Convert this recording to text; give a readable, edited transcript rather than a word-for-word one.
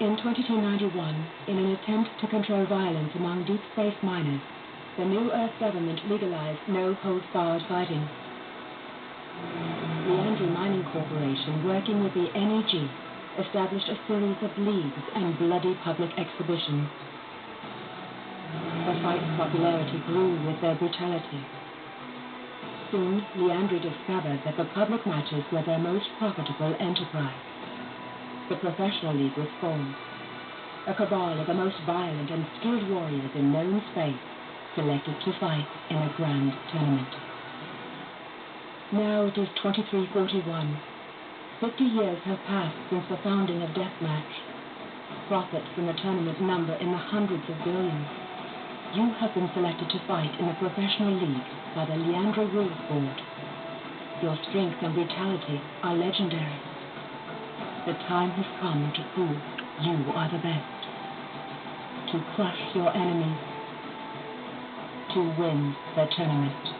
In 2291, in an attempt to control violence among deep space miners, the New Earth government legalized no-holds-barred fighting. The Andrew Mining Corporation, working with the NEG, established a series of leagues and bloody public exhibitions. The fight's popularity grew with their brutality. Soon, Leandri discovered that the public matches were their most profitable enterprise. The professional league was formed. A cabal of the most violent and skilled warriors in known space selected to fight in a grand tournament. Now it is 2341. 50 years have passed since the founding of Deathmatch. Profits from the tournament number in the hundreds of billions. You have been selected to fight in a professional league by the Leandri Rules Board. Your strength and brutality are legendary. The time has come to prove you are the best. To crush your enemies. To win the tournament.